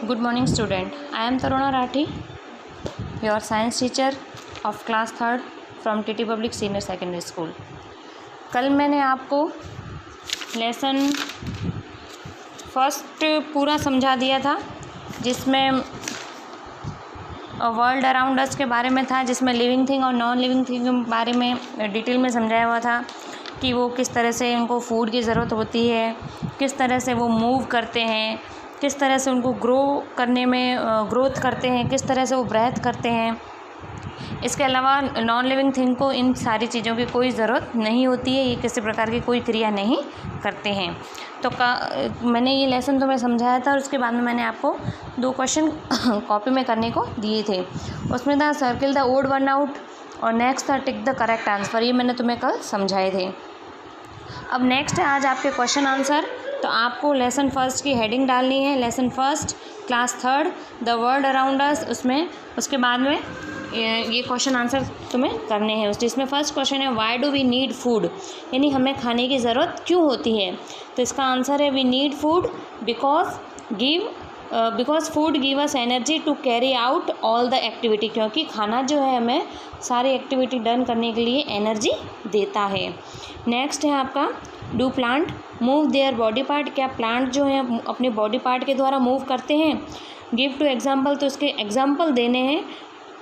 Good morning student. I am Taruna Rathi, your science teacher of class 3rd from TT Public Senior Secondary School. कल मैंने आपको lesson first पूरा समझा दिया था, जिसमें वर्ल्ड अराउंड अस के बारे में था, जिसमें लिविंग थिंग और नॉन लिविंग थिंग के बारे में डिटेल में समझाया हुआ था कि वो किस तरह से उनको फूड की ज़रूरत होती है, किस तरह से वो मूव करते हैं, किस तरह से उनको ग्रो करने में ग्रोथ करते हैं, किस तरह से वो ब्रेथ करते हैं। इसके अलावा नॉन लिविंग थिंग को इन सारी चीज़ों की कोई ज़रूरत नहीं होती है, ये किसी प्रकार की कोई क्रिया नहीं करते हैं। तो मैंने ये लेसन तुम्हें समझाया था और उसके बाद में मैंने आपको 2 क्वेश्चन कॉपी में करने को दिए थे। उसमें था circle the odd one out और नेक्स्ट था टिक द करेक्ट आंसर। ये मैंने तुम्हें कल समझाए थे। अब नेक्स्ट है आज आपके क्वेश्चन आंसर। तो आपको लेसन फर्स्ट की हेडिंग डालनी है, lesson first class 3rd the world around us. उसके बाद में ये क्वेश्चन आंसर तुम्हें करने हैं। जिसमें फर्स्ट क्वेश्चन है why do we need food, यानी हमें खाने की ज़रूरत क्यों होती है। तो इसका आंसर है we need food because food give us energy to carry out all the activity, क्योंकि खाना जो है हमें सारी एक्टिविटी डन करने के लिए एनर्जी देता है। नेक्स्ट है आपका do plant move their body part, क्या प्लांट जो है अपने बॉडी पार्ट के द्वारा मूव करते हैं। गिव टू एग्जाम्पल, तो उसके एग्जाम्पल देने हैं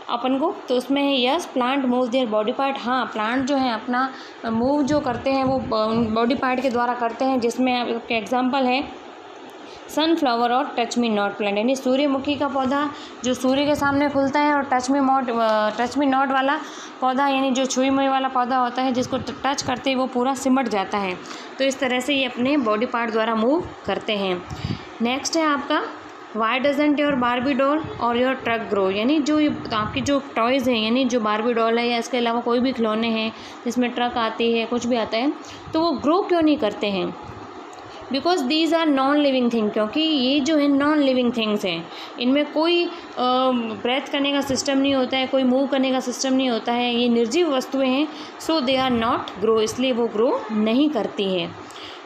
अपन को। तो उसमें है yes plant move their body part, हाँ प्लांट जो है अपना मूव जो करते हैं वो बॉडी पार्ट के द्वारा करते हैं। जिसमें आपके एग्जाम्पल है सनफ्लावर और टच मी नॉट प्लांट, यानी सूर्यमुखी का पौधा जो सूर्य के सामने खुलता है, और टच मी नॉट वाला पौधा यानी जो छुई मुई वाला पौधा होता है जिसको टच करते ही वो पूरा सिमट जाता है। तो इस तरह से ये अपने बॉडी पार्ट द्वारा मूव करते हैं। नेक्स्ट है आपका why doesn't your Barbie doll और योर ट्रक ग्रो, यानी जो आपकी जो टॉयज़ हैं, यानी जो बारबी डॉल है या इसके अलावा कोई भी खिलौने हैं जिसमें ट्रक आती है, कुछ भी आता है, तो वो ग्रो क्यों नहीं करते हैं। Because these are non living thing, क्योंकि ये जो है नॉन लिविंग थिंग्स हैं, इनमें कोई ब्रेथ करने का सिस्टम नहीं होता है, कोई मूव करने का सिस्टम नहीं होता है, ये निर्जीव वस्तुएं हैं। सो दे आर नॉट ग्रो, इसलिए वो ग्रो नहीं करती है।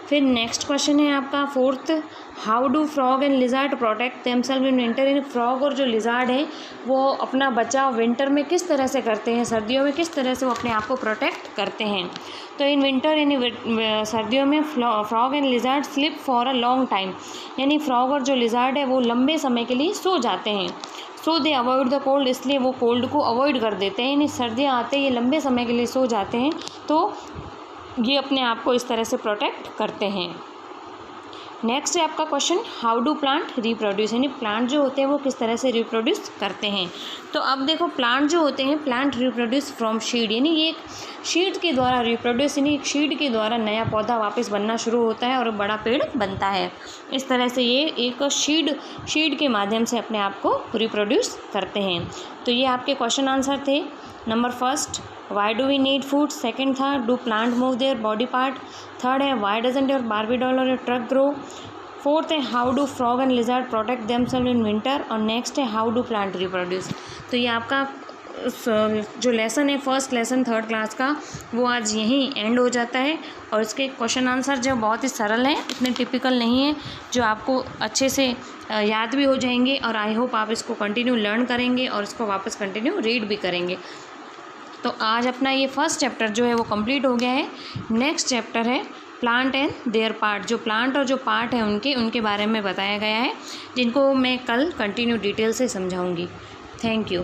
फिर नेक्स्ट क्वेश्चन है आपका fourth, how do frog and lizard protect themselves in winter, यानी फ्रॉग और जो लिजार्ड है वो अपना बचाव विंटर में किस तरह से करते हैं, सर्दियों में किस तरह से वो अपने आप को प्रोटेक्ट करते हैं। तो इन विंटर यानी सर्दियों में frog and lizard slip for a long time, यानी फ्रॉग और जो लिजार्ड है वो लंबे समय के लिए सो जाते हैं। सो दे अवॉइड द कोल्ड, इसलिए वो कोल्ड को अवॉइड कर देते हैं, यानी सर्दियाँ आते ये लंबे समय के लिए सो जाते हैं, तो ये अपने आप को इस तरह से प्रोटेक्ट करते हैं। नेक्स्ट है आपका question how do plant reproduce, यानी प्लांट जो होते हैं वो किस तरह से रिप्रोड्यूस करते हैं। तो अब देखो प्लांट जो होते हैं प्लांट रिप्रोड्यूस फ्रॉम शीड, यानी ये एक शीड के द्वारा रिप्रोड्यूस, यानी एक शीड के द्वारा नया पौधा वापस बनना शुरू होता है और बड़ा पेड़ बनता है। इस तरह से ये एक शीड के माध्यम से अपने आप को रिप्रोड्यूस करते हैं। तो ये आपके क्वेश्चन आंसर थे। Number first why do we need food, second था do plant move their body part, third है why doesn't your Barbie doll और योर ट्रक ग्रो, फोर्थ है how do frog and lizard protect themselves in winter, और next है how do plant reproduce. तो ये आपका जो लेसन है फर्स्ट लेसन 3rd क्लास का वो आज यहीं एंड हो जाता है। और इसके क्वेश्चन आंसर जो बहुत ही सरल हैं, इतने टिपिकल नहीं है, जो आपको अच्छे से याद भी हो जाएंगे, और आई होप आप इसको कंटिन्यू लर्न करेंगे और इसको वापस कंटिन्यू रीड भी करेंगे। तो आज अपना ये फर्स्ट चैप्टर जो है वो कंप्लीट हो गया है। नेक्स्ट चैप्टर है प्लांट एंड देयर पार्ट, जो प्लांट और जो पार्ट है उनके बारे में बताया गया है, जिनको मैं कल कंटिन्यू डिटेल से समझाऊंगी। Thank you.